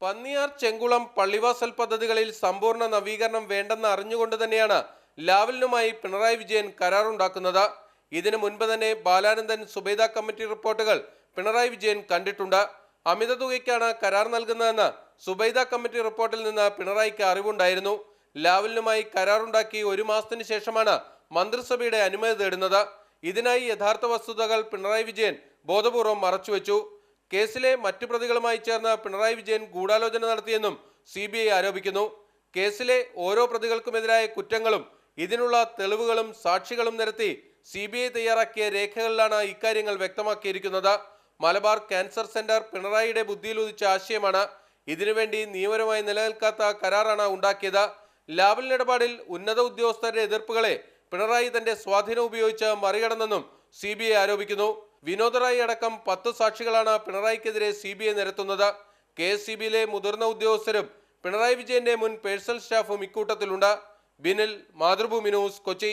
പന്നിയാർ ചെങ്കുളം പള്ളിവാസൽ പദ്ധതികളിൽ സമ്പൂർണ്ണ നവീകരണം വേണ്ടെന്ന് അറിഞ്ഞുകൊണ്ട് തന്നെയാണ് ലാവലിനുമായി പിണറായി വിജയൻ കരാറുണ്ടാക്കുന്നത്. ഇതിനു മുൻപ് തന്നെ ബാലാനന്ദൻ സുബൈദ കമ്മിറ്റി റിപ്പോർട്ടുകൾ പിണറായി വിജയൻ കണ്ടിട്ടുണ്ട്. അമിത തുകയ്ക്കാണ് കരാർ നൽകുന്നതെന്ന് സുബൈദ കമ്മിറ്റി റിപ്പോർട്ടിൽ നിന്ന് പിണറായിക്ക് അറിവുണ്ടായിരുന്നു. ലാവലിനുമായി കരാറുണ്ടാക്കി 1 മാസത്തിന് ശേഷമാണ് മന്ത്രിസഭയുടെ അനുമതി തേടുന്നത്. ഇതിനായി യഥാർത്ഥ വസ്തുതകൾ പിണറായി വിജയൻ ബോധപൂർവം മറച്ചുവെച്ചു. കേസിലെ മറ്റു പ്രതികളുമായി ചേർന്ന് പിണറായി വിജയൻ ഗൂഢാലോചന നടത്തിയെന്നും CBI ആരോപിക്കുന്നു. കേസിലെ ഓരോ പ്രതികൾക്കുമെതിരായ കുറ്റങ്ങളും ഇതിനുള്ള തെളിവുകളും സാക്ഷികളും നിരത്തി CBI തയ്യാറാക്കിയ രേഖകളിലാണ് ഇക്കാര്യങ്ങൾ വ്യക്തമാക്കിയിരിക്കുന്നത്. മലബാർ ക്യാൻസർ സെന്റർ പിണറായിയുടെ ബുദ്ധിയിൽ ഉദിച്ച ആശയമാണ്. ഇതിനുവേണ്ടി നിയമപരമായി നിലനിൽക്കാത്ത കരാറാണ് ഉണ്ടാക്കിയത്. ലാവലിൻ ഇടപാടിൽ ഉന്നത ഉദ്യോഗസ്ഥരുടെ എതിർപ്പുകളെ പിണറായി തന്റെ സ്വാധീനം ഉപയോഗിച്ച് മറികടന്നെന്നും CBI ആരോപിക്കുന്നു. വിനോദ് റായ് അടക്കം 10 സാക്ഷികളാണ് പിണറായിക്കെതിരെ CBI നിരത്തുന്നത്. KSCB-യിലെ മുതിർന്ന ഉദ്യോഗസ്ഥരും പിണറായി വിജയന്റെ മുൻ പേഴ്സണൽ സ്റ്റാഫും ഇക്കൂട്ടത്തിലുണ്ട്. ബിനിൽ, മാതൃഭൂമി ന്യൂസ്, കൊച്ചി.